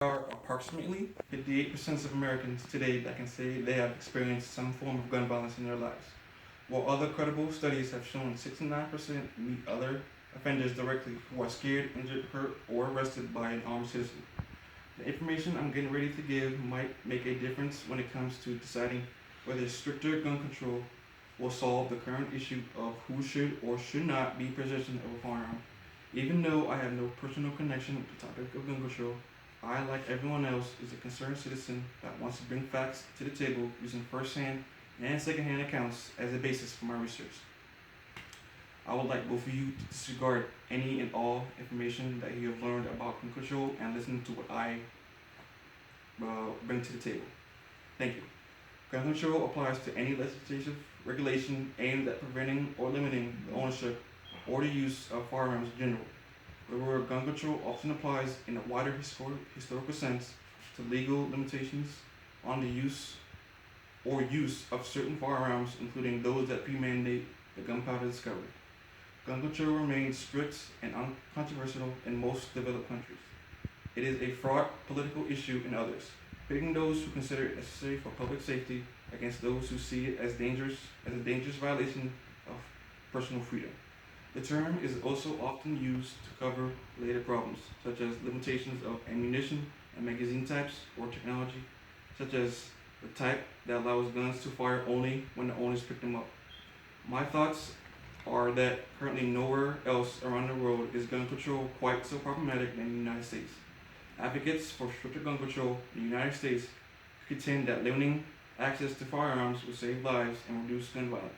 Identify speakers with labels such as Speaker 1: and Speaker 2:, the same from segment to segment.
Speaker 1: are approximately 58% of Americans today that can say they have experienced some form of gun violence in their lives, while other credible studies have shown 69% meet other offenders directly who are scared, injured, hurt, or arrested by an armed citizen. The information I'm getting ready to give might make a difference when it comes to deciding whether stricter gun control will solve the current issue of who should or should not be possession of a firearm. Even though I have no personal connection with the topic of gun control, I, like everyone else, is a concerned citizen that wants to bring facts to the table using first-hand and second-hand accounts as a basis for my research. I would like both of you to disregard any and all information that you have learned about gun control and listen to what I bring to the table. Thank you. Gun control applies to any legislative regulation aimed at preventing or limiting the ownership or the use of firearms in general. The word gun control often applies in a wider historical sense to legal limitations on the use of certain firearms, including those that pre-mandate the gunpowder discovery. Gun control remains strict and uncontroversial in most developed countries. It is a fraught political issue in others, pitting those who consider it necessary for public safety against those who see it as a dangerous violation of personal freedom. The term is also often used to cover related problems, such as limitations of ammunition and magazine types, or technology, such as the type that allows guns to fire only when the owners pick them up. My thoughts are that currently nowhere else around the world is gun control quite so problematic than the United States. Advocates for stricter gun control in the United States contend that limiting access to firearms will save lives and reduce gun violence.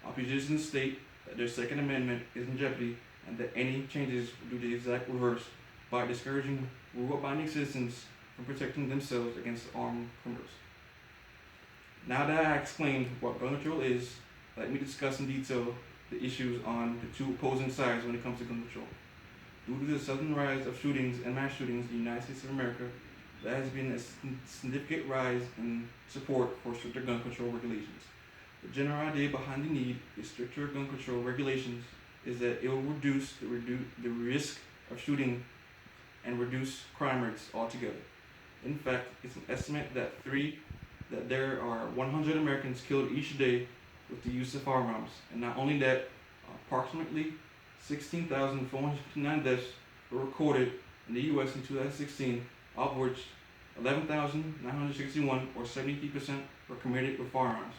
Speaker 1: Oppositions state that their Second Amendment is in jeopardy and that any changes will do the exact reverse by discouraging rule-abiding citizens from protecting themselves against armed criminals. Now that I explained what gun control is, let me discuss in detail the issues on the two opposing sides when it comes to gun control. Due to the sudden rise of shootings and mass shootings in the United States of America, there has been a significant rise in support for stricter gun control regulations. The general idea behind the need for stricter gun control regulations is that it will reduce the risk of shooting and reduce crime rates altogether. In fact, it's an estimate that there are 100 Americans killed each day with the use of firearms, and not only that, approximately 16,459 deaths were recorded in the U.S. in 2016, of which 11,961, or 73%, were committed with firearms.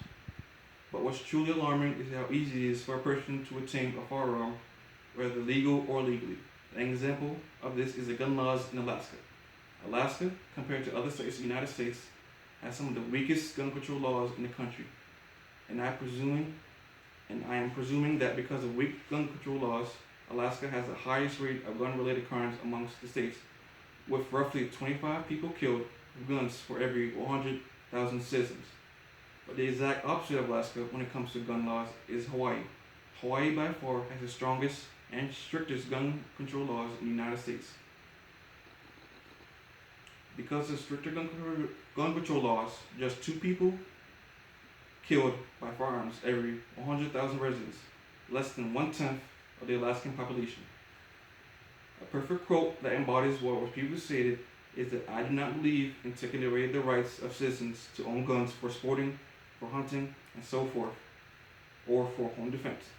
Speaker 1: But what's truly alarming is how easy it is for a person to obtain a firearm, whether legal or illegally. An example of this is the gun laws in Alaska. Alaska, compared to other states in the United States, has some of the weakest gun control laws in the country. And I am presuming that because of weak gun control laws, Alaska has the highest rate of gun-related crimes amongst the states, with roughly 25 people killed with guns for every 100,000 citizens. But the exact opposite of Alaska when it comes to gun laws is Hawaii. Hawaii by far has the strongest and strictest gun control laws in the United States. Because of stricter gun control laws, just 2 people killed by firearms every 100,000 residents, less than 1/10 of the Alaskan population. A perfect quote that embodies what was previously stated is that I do not believe in taking away the rights of citizens to own guns for sporting, for hunting, and so forth, or for home defense.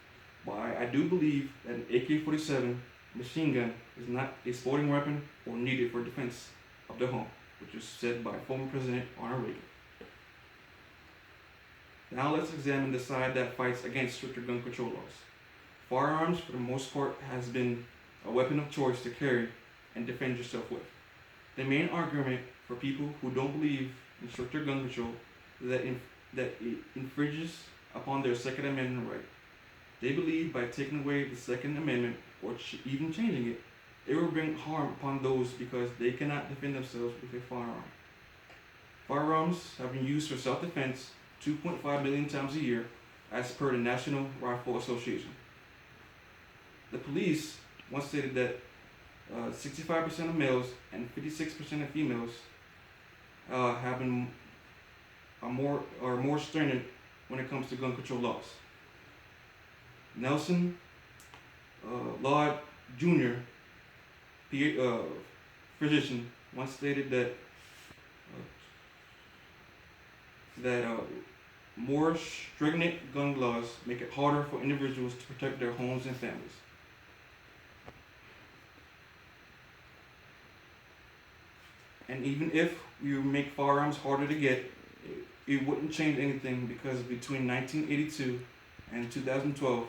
Speaker 1: But I do believe that an AK-47 machine gun is not a sporting weapon or needed for defense of the home, which was said by former President Ronald Reagan. Now let's examine the side that fights against stricter gun control laws. Firearms, for the most part, has been a weapon of choice to carry and defend yourself with. The main argument for people who don't believe in stricter gun control is that it infringes upon their Second Amendment right. They believe by taking away the Second Amendment, or even changing it, it will bring harm upon those because they cannot defend themselves with a firearm. Firearms have been used for self-defense 2.5 million times a year, as per the National Rifle Association. The police once stated that 65% of males and 56% of females are more stringent when it comes to gun control laws. Nelson Laud Jr., physician, once stated that more stringent gun laws make it harder for individuals to protect their homes and families. And even if you make firearms harder to get, it wouldn't change anything because between 1982 and 2012,